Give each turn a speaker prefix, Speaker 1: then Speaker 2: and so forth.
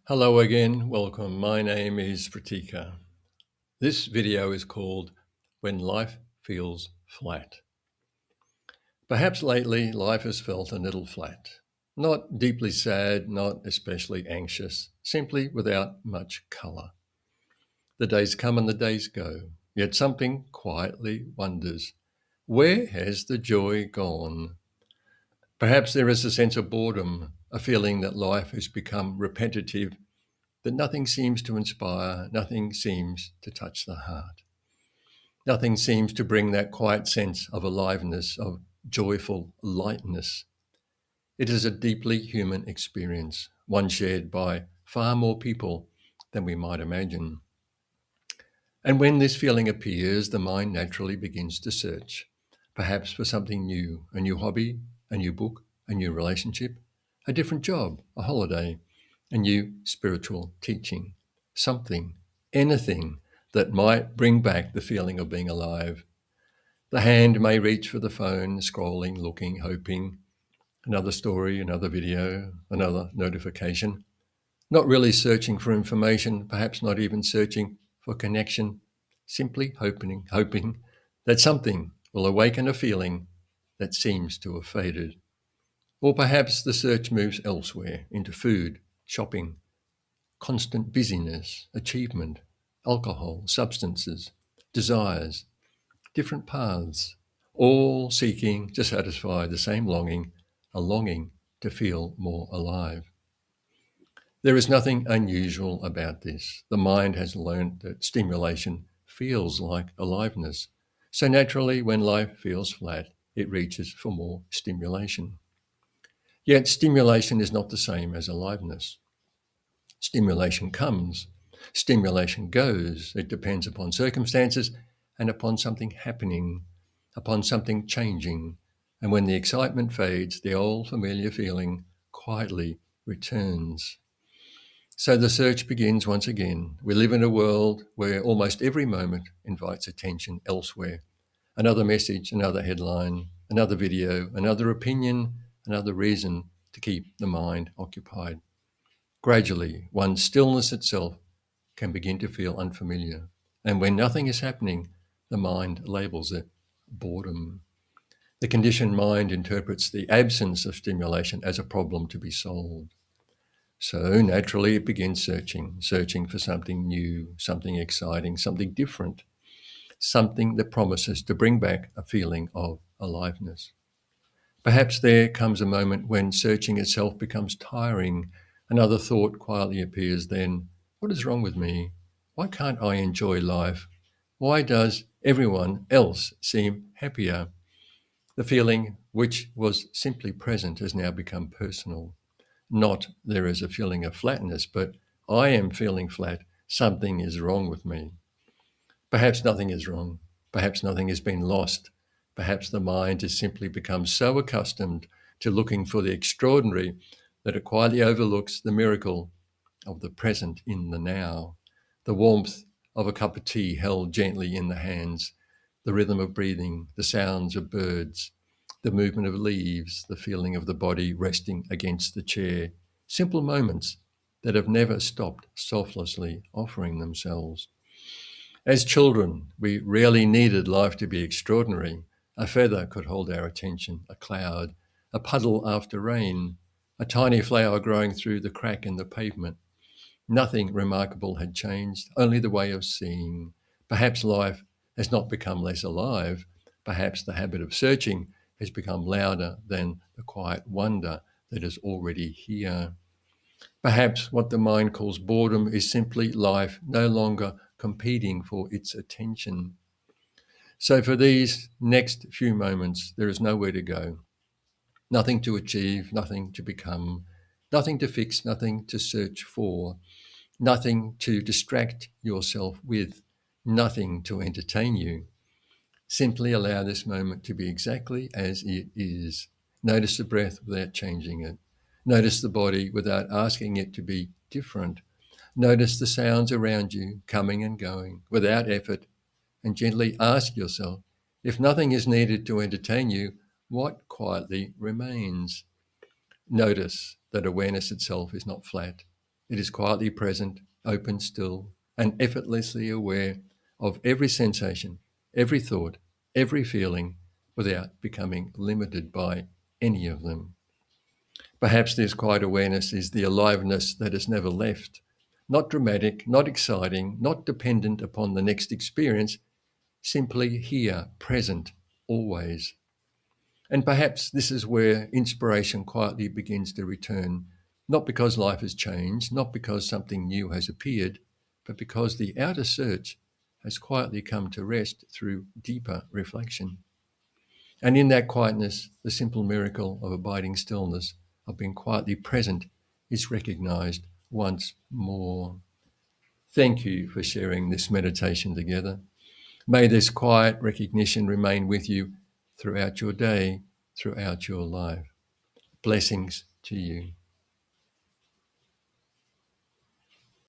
Speaker 1: Hello again, welcome. My name is Pratika. This video is called When Life Feels Flat. Perhaps lately life has felt a little flat. Not deeply sad, not especially anxious, simply without much colour. The days come and the days go, yet something quietly wonders, where has the joy gone? Perhaps there is a sense of boredom, a feeling that life has become repetitive, that nothing seems to inspire, nothing seems to touch the heart. Nothing seems to bring that quiet sense of aliveness, of joyful lightness. It is a deeply human experience, one shared by far more people than we might imagine. And when this feeling appears, the mind naturally begins to search, perhaps for something new, a new hobby, a new book, a new relationship, a different job, a holiday, a new spiritual teaching, something, anything that might bring back the feeling of being alive. The hand may reach for the phone, scrolling, looking, hoping, another story, another video, another notification, not really searching for information, perhaps not even searching for connection, simply hoping that something will awaken a feeling that seems to have faded. Or perhaps the search moves elsewhere into food, shopping, constant busyness, achievement, alcohol, substances, desires, different paths, all seeking to satisfy the same longing, a longing to feel more alive. There is nothing unusual about this. The mind has learned that stimulation feels like aliveness. So naturally, when life feels flat, it reaches for more stimulation. Yet stimulation is not the same as aliveness. Stimulation comes, stimulation goes. It depends upon circumstances and upon something happening, upon something changing. And when the excitement fades, the old familiar feeling quietly returns. So the search begins once again. We live in a world where almost every moment invites attention elsewhere. Another message, another headline, another video, another opinion, another reason to keep the mind occupied. Gradually, one's stillness itself can begin to feel unfamiliar. And when nothing is happening, the mind labels it boredom. The conditioned mind interprets the absence of stimulation as a problem to be solved. So naturally, it begins searching for something new, something exciting, something different, something that promises to bring back a feeling of aliveness. Perhaps there comes a moment when searching itself becomes tiring. Another thought quietly appears then, what is wrong with me? Why can't I enjoy life? Why does everyone else seem happier? The feeling, which was simply present, has now become personal. Not there is a feeling of flatness, but I am feeling flat. Something is wrong with me. Perhaps nothing is wrong. Perhaps nothing has been lost. Perhaps the mind has simply become so accustomed to looking for the extraordinary that it quietly overlooks the miracle of the present in the now, the warmth of a cup of tea held gently in the hands, the rhythm of breathing, the sounds of birds, the movement of leaves, the feeling of the body resting against the chair. Simple moments that have never stopped selflessly offering themselves. As children, we rarely needed life to be extraordinary. A feather could hold our attention, a cloud, a puddle after rain, a tiny flower growing through the crack in the pavement. Nothing remarkable had changed, only the way of seeing. Perhaps life has not become less alive. Perhaps the habit of searching has become louder than the quiet wonder that is already here. Perhaps what the mind calls boredom is simply life no longer competing for its attention. So for these next few moments, there is nowhere to go, nothing to achieve, nothing to become, nothing to fix, nothing to search for, nothing to distract yourself with, nothing to entertain you. Simply allow this moment to be exactly as it is. Notice the breath without changing it. Notice the body without asking it to be different. Notice the sounds around you coming and going without effort, and gently ask yourself, if nothing is needed to entertain you, what quietly remains? Notice that awareness itself is not flat. It is quietly present, open, still, and effortlessly aware of every sensation, every thought, every feeling, without becoming limited by any of them. Perhaps this quiet awareness is the aliveness that has never left. Not dramatic, not exciting, not dependent upon the next experience, simply here, present, always. And perhaps this is where inspiration quietly begins to return, not because life has changed, not because something new has appeared, but because the outer search has quietly come to rest through deeper reflection. And in that quietness, the simple miracle of abiding stillness, of being quietly present, is recognized once more. Thank you for sharing this meditation together. May this quiet recognition remain with you throughout your day, throughout your life. Blessings to you.